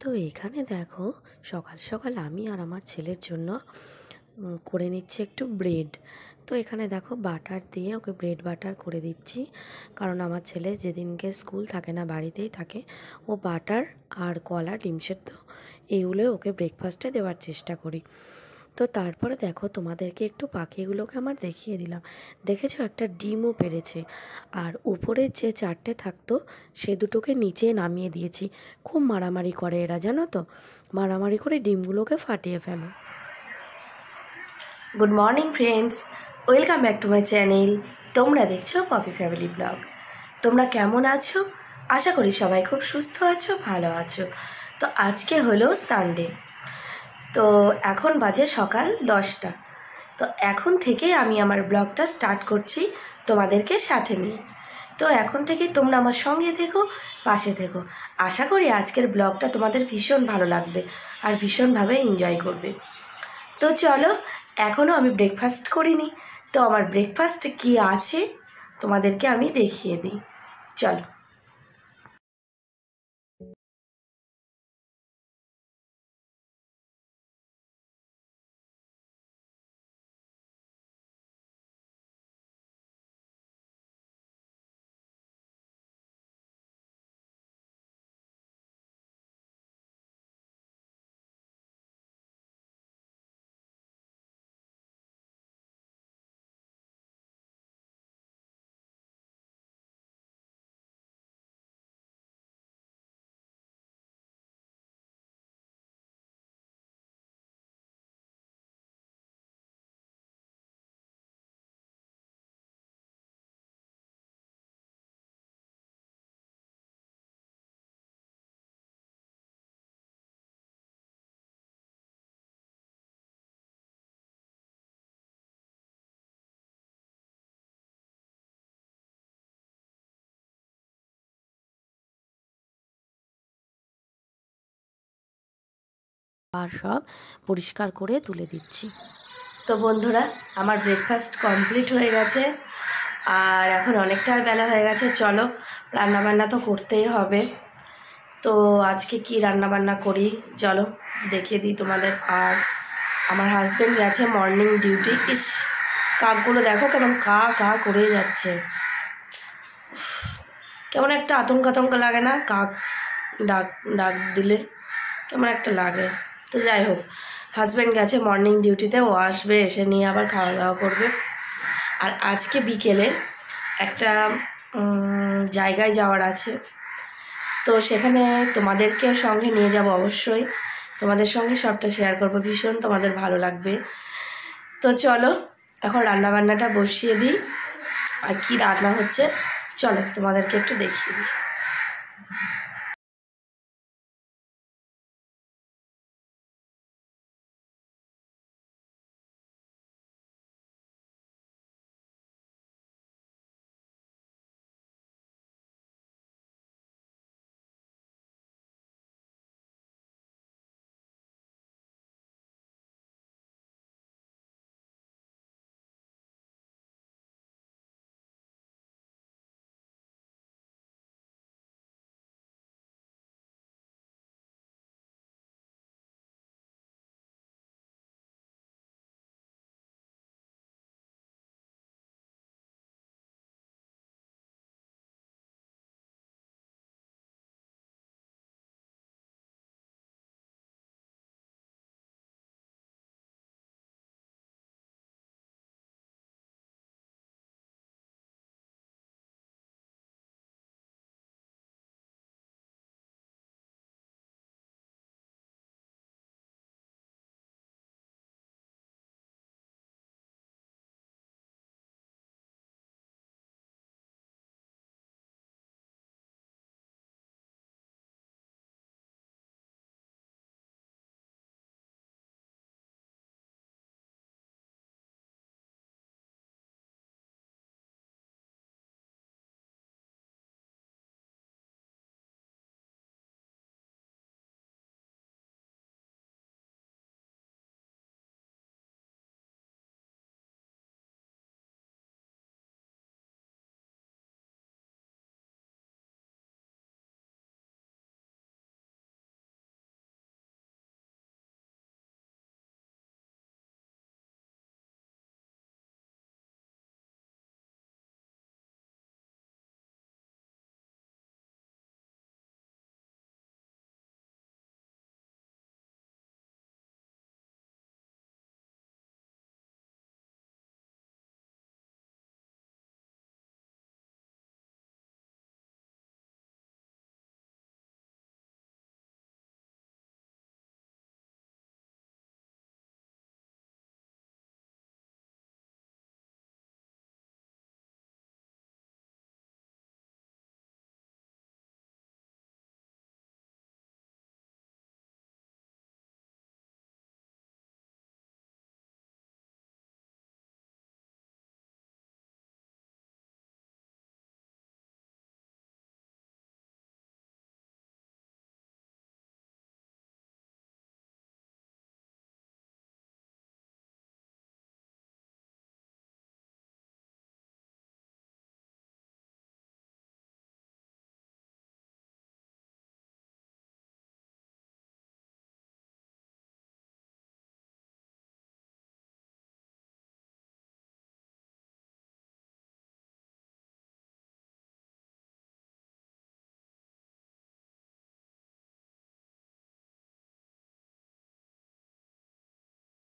তো এখানে দেখো, সকাল সকাল আমি আর আমার ছেলের জন্য করে নিচ্ছি একটু ব্রেড। তো এখানে দেখো বাটার দিয়ে ওকে ব্রেড বাটার করে দিচ্ছি, কারণ আমার ছেলে যেদিনকে স্কুল থাকে না, বাড়িতেই থাকে, ও বাটার আর কলা, ডিম সেদ্ধ এইগুলো ওকে ব্রেকফাস্টে দেওয়ার চেষ্টা করি। তো তারপরে দেখো, তোমাদেরকে একটু পাখিগুলোকে আমার দেখিয়ে দিলাম। দেখেছো, একটা ডিমও পেড়েছে। আর উপরে যে চারটে থাকতো সে দুটোকে নিচে নামিয়ে দিয়েছি। খুব মারামারি করে এরা, জানো তো, মারামারি করে ডিমগুলোকে ফাটিয়ে ফেলে। Good morning friends, welcome back to my channel. তোমরা দেখছো পপি ফ্যামিলি ব্লগ। তোমরা কেমন আছো? আশা করি সবাই খুব সুস্থ আছো, ভালো আছো। তো আজকে হলো সানডে। তো এখন বাজে সকাল 10টা। তো এখন থেকেই আমি আমার ব্লগটা স্টার্ট করছি তোমাদেরকে সাথে নিয়ে। তো এখন থেকে তোমরা আমার সঙ্গে থেকো, পাশে থেকো। আশা করি আজকের ব্লগটা তোমাদের ভীষণ ভালো লাগবে আর ভীষণভাবে এনজয় করবে। তো চলো, এখনও আমি ব্রেকফাস্ট করিনি। তো আমার ব্রেকফাস্টে কী আছে তোমাদেরকে আমি দেখিয়ে দিই, চলো। আর সব পরিষ্কার করে তুলে দিচ্ছি। তো বন্ধুরা, আমার ব্রেকফাস্ট কমপ্লিট হয়ে গেছে আর এখন অনেকটা বেলা হয়ে গেছে। চলো, রান্নাবান্না তো করতেই হবে। তো আজকে কি রান্নাবান্না করি চলো দেখিয়ে দিই তোমাদের। আর আমার হাজব্যান্ড গেছে মর্নিং ডিউটি। ইস, কাকগুলো দেখো কেমন কা কা করে যাচ্ছে। কেমন একটা আতঙ্ক আতঙ্ক লাগে না? কাক ডাক ডাক দিলে কেমন একটা লাগে। তো যাই হোক, হাজব্যান্ড গেছে মর্নিং ডিউটিতে, ও আসবে, এসে নিয়ে আবার খাওয়া দাওয়া করবে। আর আজকে বিকেলে একটা জায়গায় যাওয়ার আছে। তো সেখানে তোমাদেরকেও সঙ্গে নিয়ে যাব অবশ্যই। তোমাদের সঙ্গে সবটা শেয়ার করবো, ভীষণ তোমাদের ভালো লাগবে। তো চলো, এখন রান্নাবান্নাটা বসিয়ে দিই। আর কি রান্না হচ্ছে চলো তোমাদেরকে একটু দেখিয়ে দিই।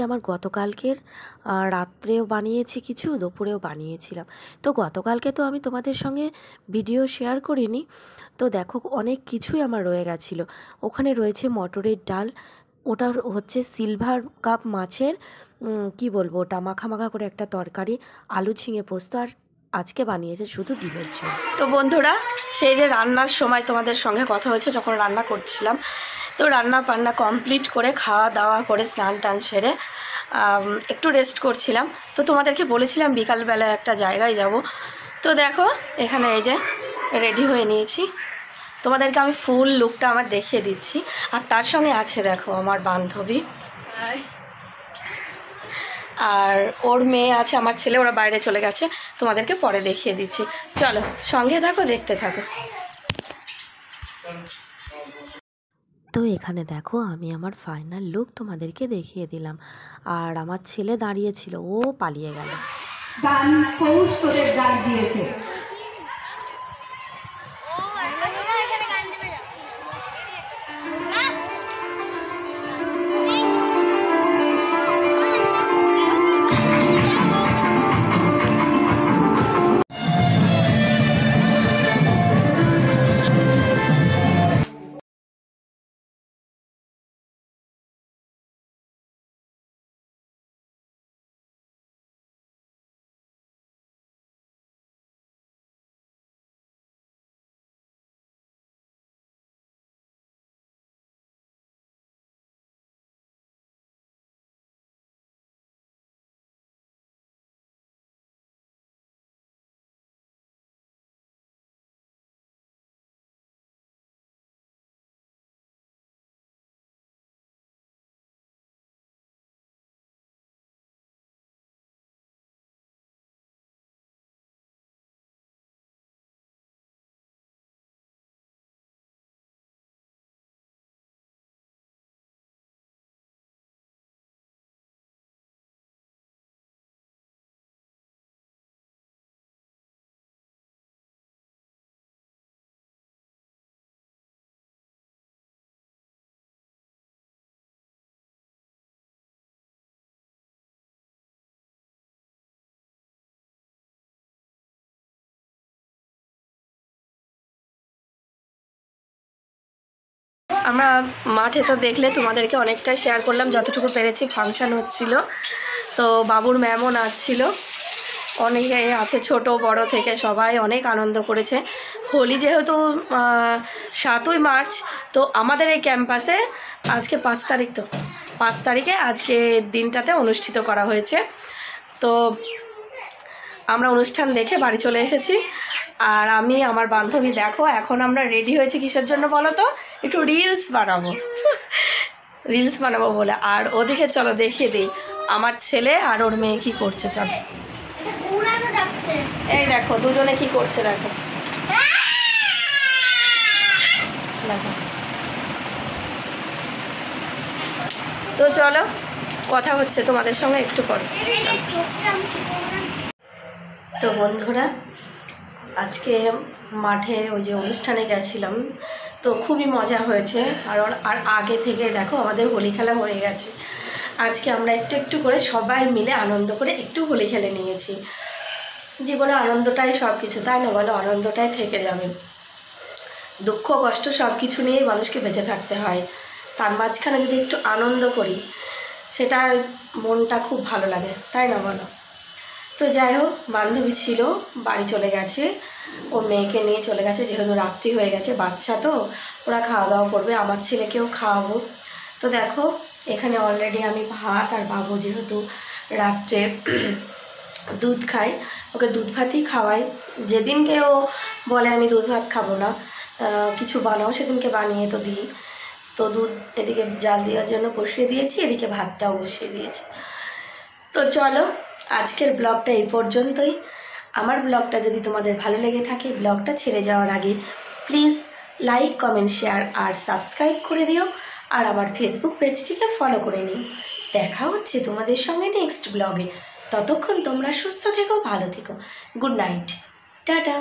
আমার গতকালকের রাত্রেও বানিয়েছি কিছু, দুপুরেও বানিয়েছিলাম। তো গতকালকে তো আমি তোমাদের সঙ্গে ভিডিও শেয়ার করিনি। তো দেখো অনেক কিছুই আমার রয়ে গেছিলো। ওখানে রয়েছে মটরের ডাল, ওটা হচ্ছে সিলভার কাপ মাছের কি বলবো, ওটা মাখা মাখা করে একটা তরকারি, আলু ঝিঙে পোস্ত, আর আজকে বানিয়েছে শুধু ডিমের ঝোল। তো বন্ধুরা, সেই যে রান্নার সময় তোমাদের সঙ্গে কথা হয়েছে যখন রান্না করছিলাম, তো রান্না বান্না কমপ্লিট করে খাওয়া দাওয়া করে স্নান টান সেরে একটু রেস্ট করছিলাম। তো তোমাদেরকে বলেছিলাম বিকালবেলা একটা জায়গায় যাব। তো দেখো এখানে এই যে রেডি হয়ে নিয়েছি, তোমাদেরকে আমি ফুল লুকটা আমার দেখিয়ে দিচ্ছি। আর তার সঙ্গে আছে দেখো আমার বান্ধবী, আর ওর মেয়ে আছে, আমার ছেলে, ওরা বাইরে চলে গেছে, তোমাদেরকে পরে দেখিয়ে দিচ্ছি। চলো সঙ্গে থাকো, দেখতে থাকো। তো এখানে দেখো আমি আমার ফাইনাল লুক তোমাদেরকে দেখিয়ে দিলাম, আর আমার ছেলে দাঁড়িয়েছিল, ও পালিয়ে গেল। গান পৌষ তোদের ডাক দিয়েছে। আমরা মাঠে তো দেখলে তোমাদেরকে অনেকটাই শেয়ার করলাম, যতটুকু পেরেছি। ফাংশান হচ্ছিল, তো বাবুর ম্যামও নাচছিল, অনেকে আছে ছোট বড় থেকে সবাই অনেক আনন্দ করেছে। হোলি যেহেতু 7ই মার্চ, তো আমাদের এই ক্যাম্পাসে আজকে 5 তারিখ, তো 5 তারিখে আজকে দিনটাতে অনুষ্ঠিত করা হয়েছে। তো আমরা অনুষ্ঠান দেখে বাড়ি চলে এসেছি। আর আমি আমার বান্ধবী দেখো এখন আমরা রেডি হয়েছি কিসের জন্য বলো তো, একটু রিলস বানাবো বলে। আর ওদিকে চলো দেখিয়ে দিই আমার ছেলে আর ওর মেয়ে কি করছে। চলো, এই দেখো দুজনে কি করছে, দেখো দেখো। তো চলো কথা হচ্ছে তোমাদের সঙ্গে একটু পরে। তো বন্ধুরা, আজকে মাঠে ওই যে অনুষ্ঠানে গেছিলাম, তো খুবই মজা হয়েছে। কারণ আর আগে থেকে দেখো আমাদের হোলি খেলা হয়ে গেছে। আজকে আমরা একটু একটু করে সবাই মিলে আনন্দ করে একটু হোলি খেলে নিয়েছি। জীবনে আনন্দটাই সব কিছু, তাই না বলো? আনন্দটাই থেকে যাবে। দুঃখ কষ্ট সব কিছু নিয়েই মানুষকে বেঁচে থাকতে হয়, তার মাঝখানে যদি একটু আনন্দ করি সেটা মনটা খুব ভালো লাগে, তাই না বলো? তো যাই হোক, বান্ধবী ছিল, বাড়ি চলে গেছে, ওর মেয়েকে নিয়ে চলে গেছে, যেহেতু রাত্রি হয়ে গেছে, বাচ্চা তো ওরা খাওয়া দাওয়া করবে, আমার ছেলেকেও খাওয়াবো। তো দেখো এখানে অলরেডি আমি ভাত, আর বাবু যেহেতু রাত্রে দুধ খাই, ওকে দুধ ভাতই খাওয়াই। যেদিনকে ও বলে আমি দুধ ভাত খাবো না, কিছু বানাও, সেদিনকে বানিয়ে তো দিই। তো দুধ এদিকে জাল দেওয়ার জন্য বসিয়ে দিয়েছি, এদিকে ভাতটাও বসিয়ে দিয়েছি। তো চলো আজকের ব্লগটা এই পর্যন্তই। আমার ব্লগটা যদি তোমাদের ভালো লেগে থাকে, ব্লগটা ছেড়ে যাওয়ার আগে প্লিজ লাইক কমেন্ট শেয়ার আর সাবস্ক্রাইব করে দিও, আর আমার ফেসবুক পেজটিকে ফলো করে নিও। দেখা হচ্ছে তোমাদের সঙ্গে নেক্সট ব্লগে। ততক্ষণ তোমরা সুস্থ থেকো, ভালো থেকো। Good night, tata.